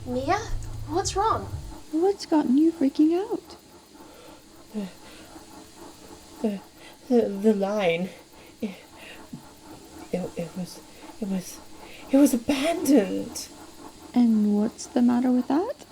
Mia, what's wrong? What's gotten you freaking out? The line. It was abandoned. And what's the matter with that?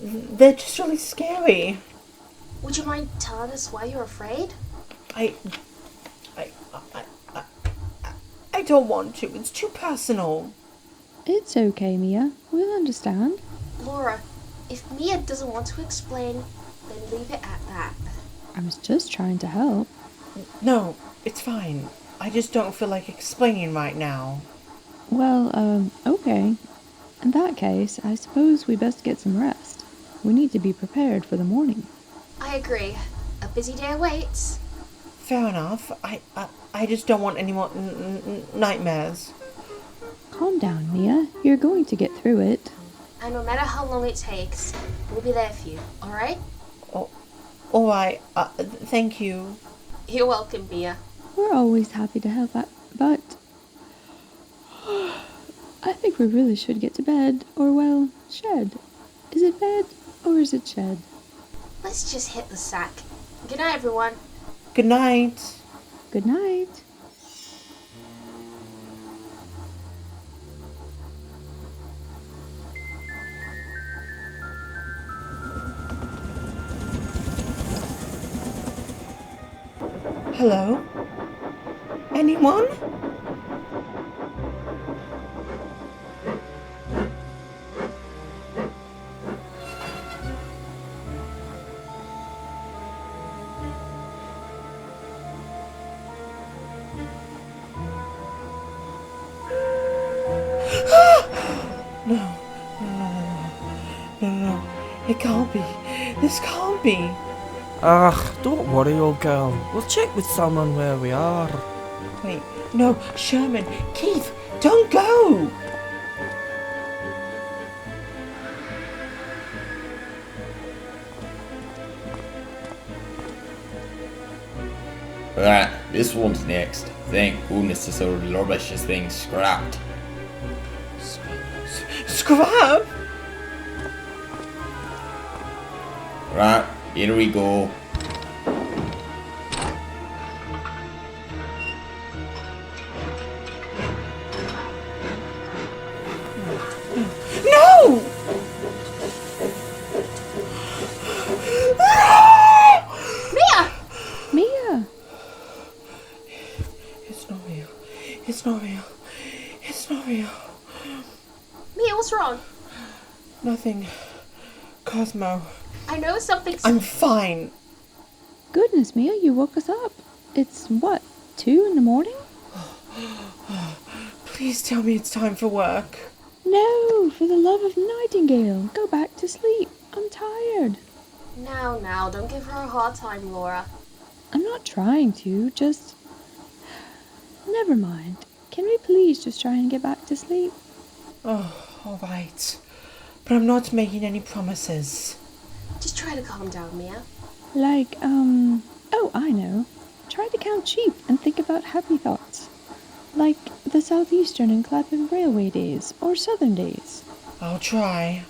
They're just really scary. Would you mind telling us why you're afraid? I don't want to. It's too personal. It's okay, Mia. We'll understand. Laura, if Mia doesn't want to explain, then leave it at that. I was just trying to help. No, it's fine. I just don't feel like explaining right now. Well, okay. In that case, I suppose we best get some rest. We need to be prepared for the morning. I agree. A busy day awaits. Fair enough. I just don't want any more nightmares. Calm down, Mia. You're going to get through it. And no matter how long it takes, we'll be there for you, alright? Oh, alright. Thank you. You're welcome, Mia. We're always happy to help out, but I think we really should get to bed, or well, shed. Is it bed, or is it shed? Let's just hit the sack. Good night, everyone. Good night. Good night. Hello? Anyone? No. It can't be. This can't be. Don't worry, old girl. We'll check with someone where we are. Wait, no, Sherman, Keith, don't go! Right, this one's next. Thank goodness this old rubbish is being scrapped. Scrap? Right, here we go. No! Mia! Mia! It's not real. It's not real. It's not real. Mia, what's wrong? Nothing. Cosmo. I know something's... I'm fine. Goodness, Mia, you woke us up. It's what, 2 in the morning? Please tell me it's time for work. No, for the love of Nightingale. Go back to sleep. I'm tired. Now, don't give her a hard time, Laura. I'm not trying to, just... Never mind. Can we please just try and get back to sleep? Oh, alright. But I'm not making any promises. Just try to calm down, Mia. Like, oh, I know. Try to count sheep and think about happy thoughts. Like the Southeastern and Clapham Railway days, or Southern days. I'll try.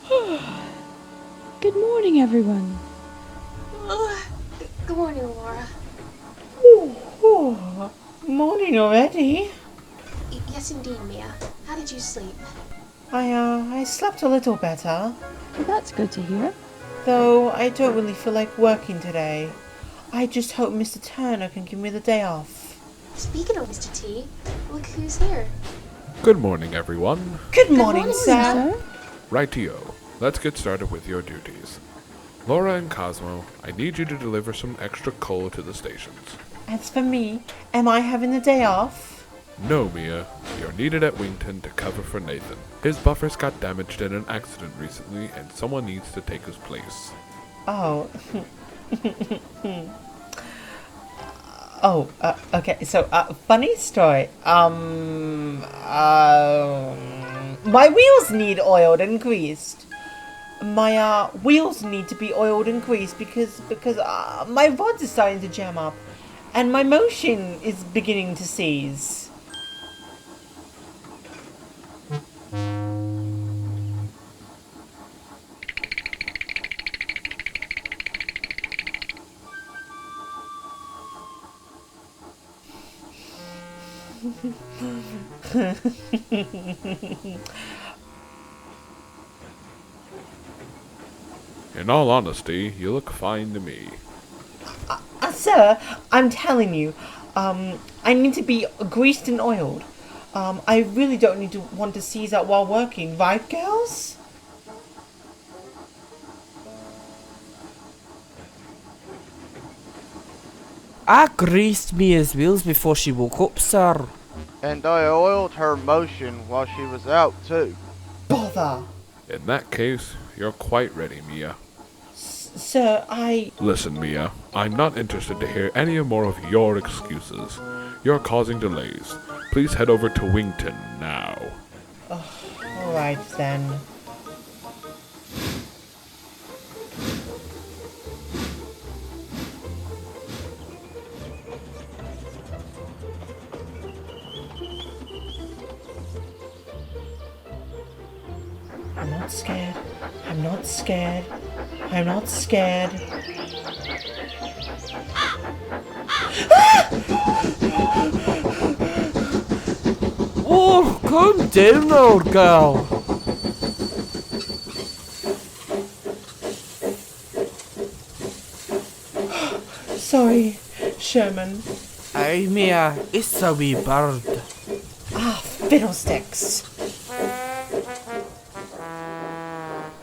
Good morning, everyone. Good morning, Laura. Morning already. Yes, indeed, Mia. How did you sleep? I slept a little better. Well, that's good to hear. Though I don't really feel like working today. I just hope Mr. Turner can give me the day off. Speaking of Mr. T, look who's here. Good morning, everyone. Good morning, morning, sir. Rightio, let's get started with your duties. Laura and Cosmo, I need you to deliver some extra coal to the stations. As for me, am I having the day off? No, Mia, you're needed at Wington to cover for Nathan. His buffers got damaged in an accident recently, and someone needs to take his place. Oh. Okay, so, funny story. My wheels need oiled and greased. my wheels need to be oiled and greased because my rods are starting to jam up, and my motion is beginning to seize. In all honesty, you look fine to me. Sir, I'm telling you, I need to be greased and oiled. I really don't need to want to seize out while working, right, girls? I greased Mia's wheels before she woke up, sir. And I oiled her motion while she was out, too. Bother! In that case, you're quite ready, Mia. Sir, Listen, Mia, I'm not interested to hear any more of your excuses. You're causing delays. Please head over to Wington now. Alright then. I'm not scared. I'm not scared. I'm not scared. Oh, calm down, old girl. Sorry, Sherman. Aye, Mia, it's a wee bird. Fiddlesticks.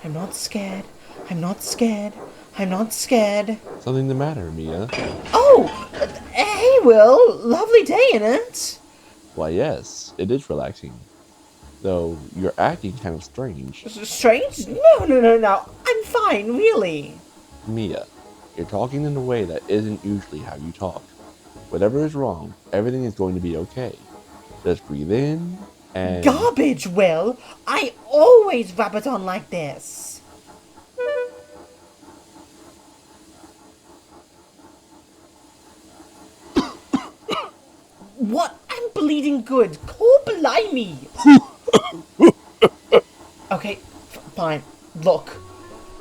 I'm not scared. I'm not scared. I'm not scared. Something the matter, Mia? Oh! Hey, Will! Lovely day, innit? Why, yes, it is relaxing. Though, you're acting kind of strange. Strange? No. I'm fine, really. Mia, you're talking in a way that isn't usually how you talk. Whatever is wrong, everything is going to be okay. Just breathe in, and... Garbage, Will! I always rub it on like this. What? I'm bleeding good. Call blimey. Okay, fine. Look.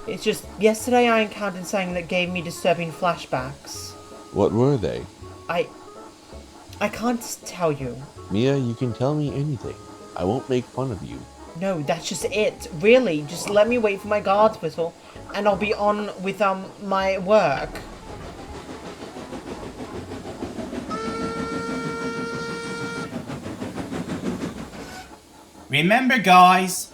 It's just, yesterday I encountered something that gave me disturbing flashbacks. What were they? I can't tell you. Mia, you can tell me anything. I won't make fun of you. No, that's just it. Really, just let me wait for my guard's whistle, and I'll be on with, my work. Remember, guys,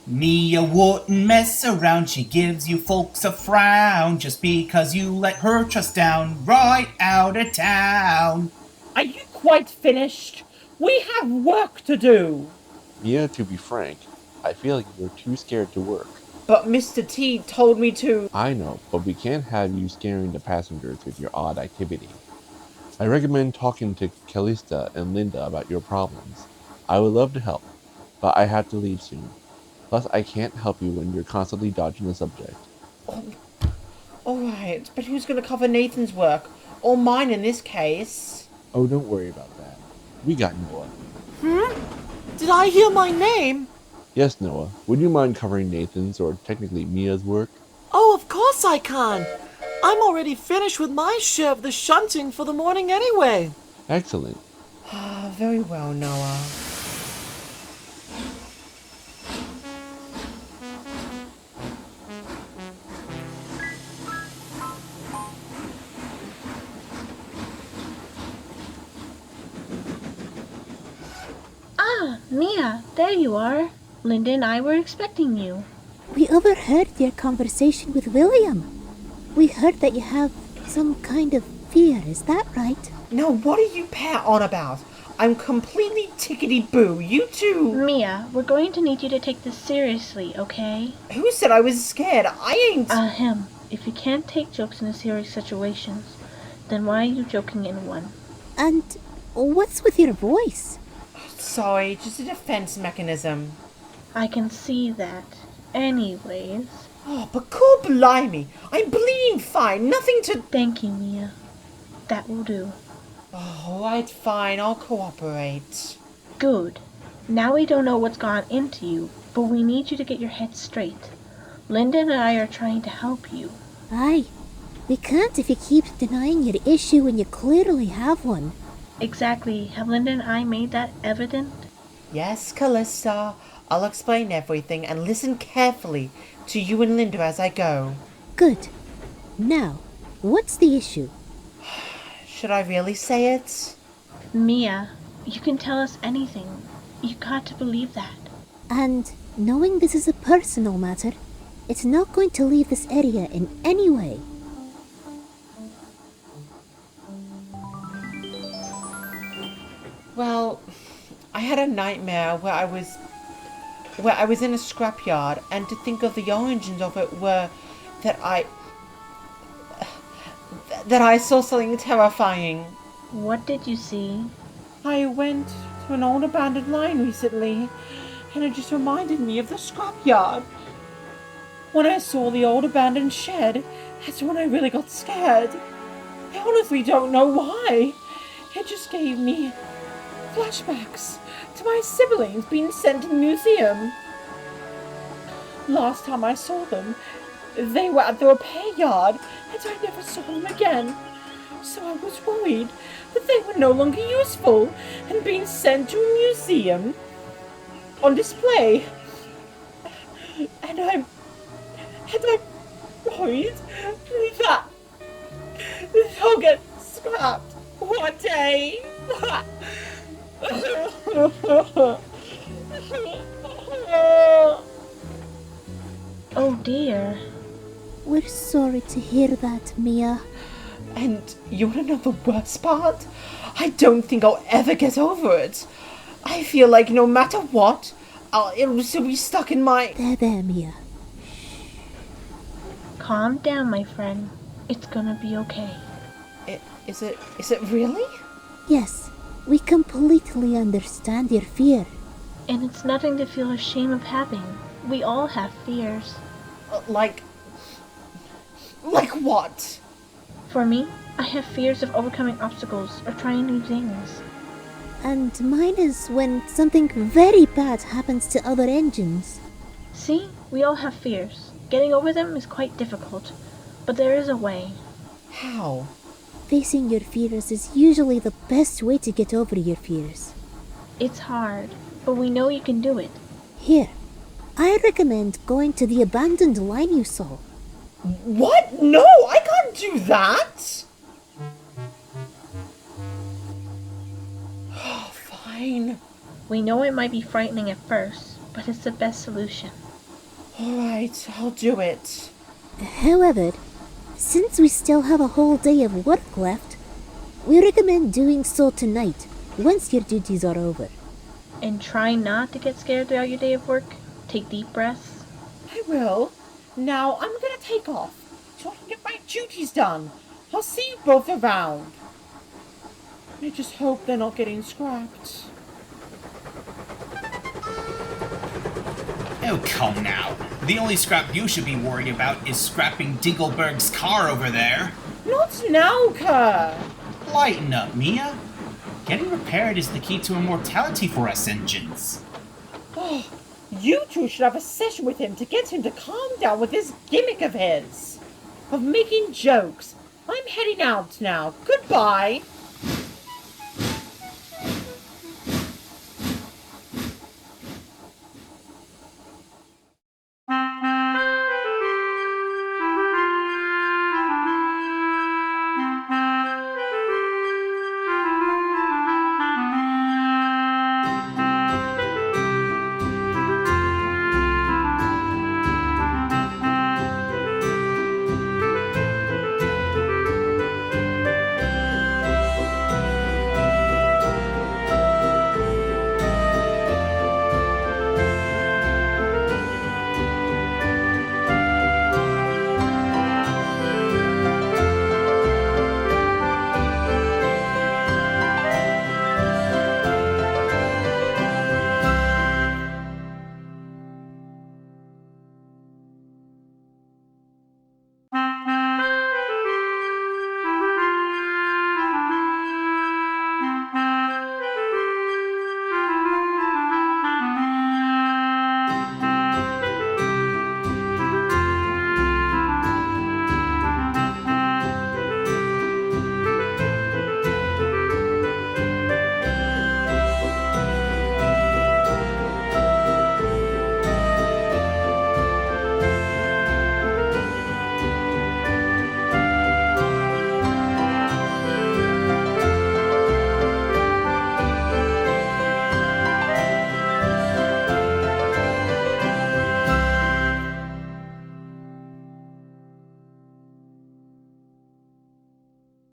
Mia wouldn't mess around. She gives you folks a frown just because you let her trust down right out of town. Are you quite finished? We have work to do. Mia, to be frank, I feel like you're too scared to work. But Mr. T told me to... I know, but we can't have you scaring the passengers with your odd activity. I recommend talking to Calista and Linda about your problems. I would love to help, but I have to leave soon. Plus, I can't help you when you're constantly dodging the subject. Alright, but who's going to cover Nathan's work? Or mine in this case? Oh, don't worry about that. We got Noah. Did I hear my name? Yes, Noah. Would you mind covering Nathan's, or technically Mia's, work? Oh, of course I can. I'm already finished with my share of the shunting for the morning anyway. Excellent. Very well, Noah. Mia, there you are. Linda and I were expecting you. We overheard your conversation with William. We heard that you have some kind of fear, is that right? Now, what are you on about? I'm completely tickety-boo. You two... Mia, we're going to need you to take this seriously, okay? Who said I was scared? I ain't... Him. If you can't take jokes in serious situations, then why are you joking in one? And what's with your voice? Sorry, just a defense mechanism. I can see that. Anyways, Oh, but cool blimey, I'm bleeding fine, nothing to... Thank you, Mia. That will do. Oh, alright, fine, I'll cooperate. Good. Now we don't know what's gone into you, but we need you to get your head straight. Linda and I are trying to help you. Aye. We can't if you keep denying your issue when you clearly have one. Exactly. Have Linda and I made that evident? Yes, Calista, I'll explain everything and listen carefully to you and Linda as I go. Good. Now, what's the issue? Should I really say it? Mia, you can tell us anything. You got to believe that. And knowing this is a personal matter, it's not going to leave this area in any way. Well, I had a nightmare where I was in a scrapyard, and to think of the origins of it were that I saw something terrifying. What did you see? I went to an old abandoned line recently, and it just reminded me of the scrapyard. When I saw the old abandoned shed, that's when I really got scared. I honestly don't know why. It just gave me flashbacks to my siblings being sent to the museum. Last time I saw them, they were at the repair yard, and I never saw them again. So I was worried that they were no longer useful and being sent to a museum on display. And I'm worried that they'll get scrapped one day. Oh dear. We're sorry to hear that, Mia. And you wanna know the worst part? I don't think I'll ever get over it. I feel like no matter what, it'll still be stuck in my... There, Mia. Calm down, my friend. It's gonna be okay. Is it really? Yes, we completely understand your fear. And it's nothing to feel ashamed of having. We all have fears. Like what? For me, I have fears of overcoming obstacles or trying new things. And mine is when something very bad happens to other engines. See, we all have fears. Getting over them is quite difficult, but there is a way. How? Facing your fears is usually the best way to get over your fears. It's hard, but we know you can do it. Here, I recommend going to the abandoned line you saw. What? No, I can't do that! Oh, fine. We know it might be frightening at first, but it's the best solution. Alright, I'll do it. However, since we still have a whole day of work left, we recommend doing so tonight, once your duties are over. And try not to get scared throughout your day of work. Take deep breaths. I will. Now I'm gonna take off, so I can get my duties done. I'll see you both around. I just hope they're not getting scrapped. Oh, come now. The only scrap you should be worried about is scrapping Dingleberg's car over there. Not now, Kerr. Lighten up, Mia. Getting repaired is the key to immortality for us engines. Oh, you two should have a session with him to get him to calm down with this gimmick of his. Of making jokes. I'm heading out now. Goodbye.